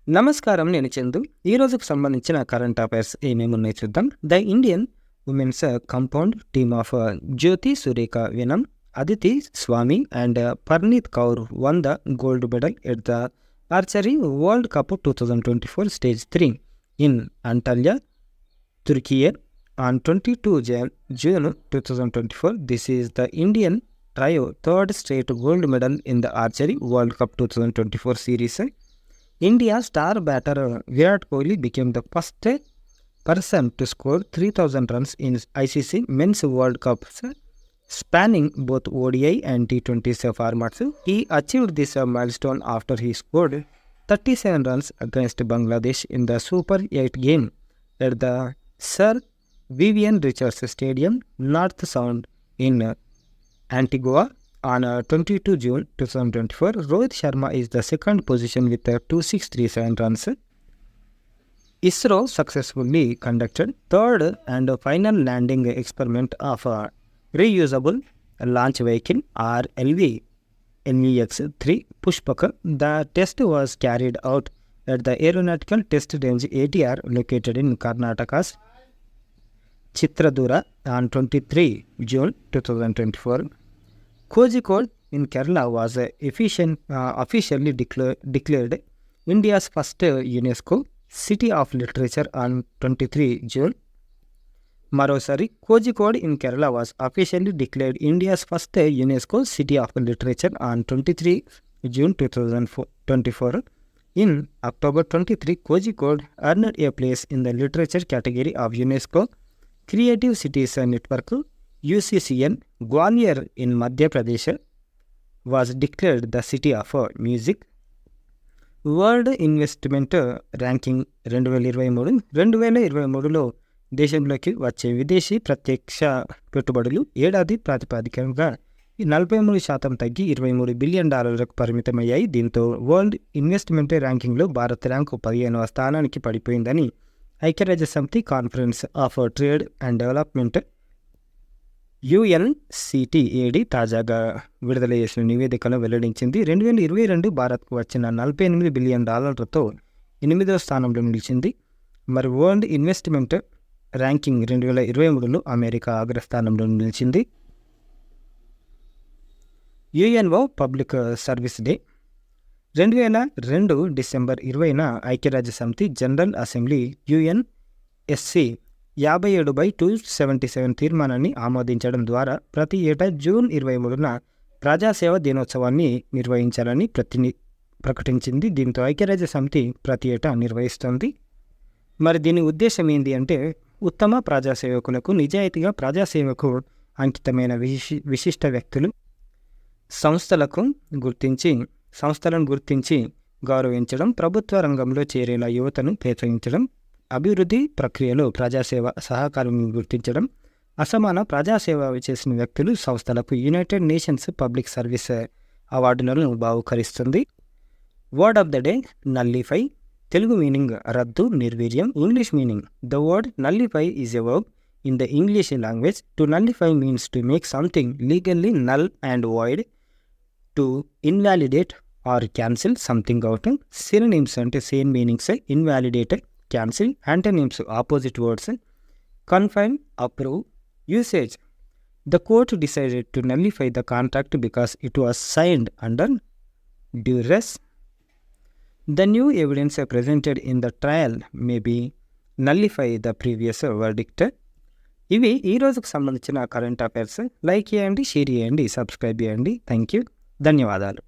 నమస్కారం. నేను చందు. ఈ రోజుకు సంబంధించిన కరెంట్ అఫైర్స్ ఏమేమున్నాయో చూద్దాం. The Indian women's compound team of Jyothi Surekha Vennam, Aditi Swami and Parneet Kaur won the gold medal at the Archery World Cup 2024 Stage 3 in Antalya, Turkey on 22 June 2024. This is the Indian trio third straight gold medal in the Archery World Cup 2024 series. India star batter Virat Kohli became the first person to score 3,000 runs in ICC Men's World Cup, spanning both ODI and T20 formats. He achieved this milestone after he scored 37 runs against Bangladesh in the Super 8 game at the Sir Vivian Richards Stadium, North Sound in Antigua on 22 June 2024. Rohit Sharma is the second position with 2637 runs. ISRO successfully conducted third and final landing experiment of a reusable launch vehicle RLV NVX-3 Pushpak. The test was carried out at the Aeronautical Test Range ATR located in Karnataka's Chitradura on 23 June 2024. Kozhikode in Kerala was officially declared India's first UNESCO City of Literature on 23 June. Marosari, Kozhikode in Kerala was officially declared India's first UNESCO City of Literature on 23 June 2024. In October 23, Kozhikode earned a place in the literature category of UNESCO Creative Cities Network. UCCN Gwalior in Madhya Pradesh was declared the city of music. World investment ranking 2023లో దేశంలోకి వచ్చే విదేశీ ప్రత్యక్ష పెట్టుబడులు ఏడాది ప్రాతిపదికగా 43% తగ్గి $23 billion పరిమితమయ్యాయి. దీంతో వరల్డ్ ఇన్వెస్ట్మెంట్ ర్యాంకింగ్లో భారత్ ర్యాంకు 15వ స్థానానికి పడిపోయిందని ఐక్యరాజ్యసమితి conference of trade and development UNCTAD తాజాగా విడుదల చేసిన నివేదికలో వెల్లడించింది. 2022 భారత్కు వచ్చిన $48 బిలియన్ 8వ స్థానంలో నిలిచింది. మరి వరల్డ్ ఇన్వెస్ట్మెంట్ ర్యాంకింగ్ 2023లో అమెరికా అగ్రస్థానంలో నిలిచింది. UNO public service day 2002 December 20న ఐక్యరాజ్యసమితి జనరల్ అసెంబ్లీ UNSC 57/277 తీర్మానాన్ని ఆమోదించడం ద్వారా ప్రతి ఏటా జూన్ 23న ప్రజాసేవ దినోత్సవాన్ని నిర్వహించాలని ప్రకటించింది. దీంతో ఐక్యరాజ్యసమితి ప్రతి ఏటా నిర్వహిస్తుంది. మరి దీని ఉద్దేశం ఏంటి అంటే ఉత్తమ ప్రజాసేవకులకు, నిజాయితీగా ప్రజాసేవకు అంకితమైన విశిష్ట వ్యక్తులు, సంస్థలను గుర్తించి గౌరవించడం, ప్రభుత్వ రంగంలో చేరేలా యువతను ప్రోత్సహించడం, అభివృద్ధి ప్రక్రియలో ప్రజాసేవ సహకారాన్ని గుర్తించడం, అసమాన ప్రజాసేవ చేసిన వ్యక్తులు, సంస్థలకు యునైటెడ్ నేషన్స్ పబ్లిక్ సర్వీస్ అవార్డులను బహుకరిస్తుంది. Word of the day nullify. Telugu meaning రద్దు, నిర్వీర్యం. English meaning the word nullify is a verb in the English language. To nullify means to make something legally null and void, to invalidate or cancel something out. Synonyms అంటే same meanings invalidate, cancel. Antonyms opposite words. Confine, approve. Usage. The court decided to nullify the contract because it was signed under duress. The new evidence presented in the trial may be nullify the previous verdict. ఇవి ఈ రోజుకు సంబంధించిన current affairs. Like చేయండి, share చేయండి, subscribe చేయండి. Thank you. ధన్యవాదాలు.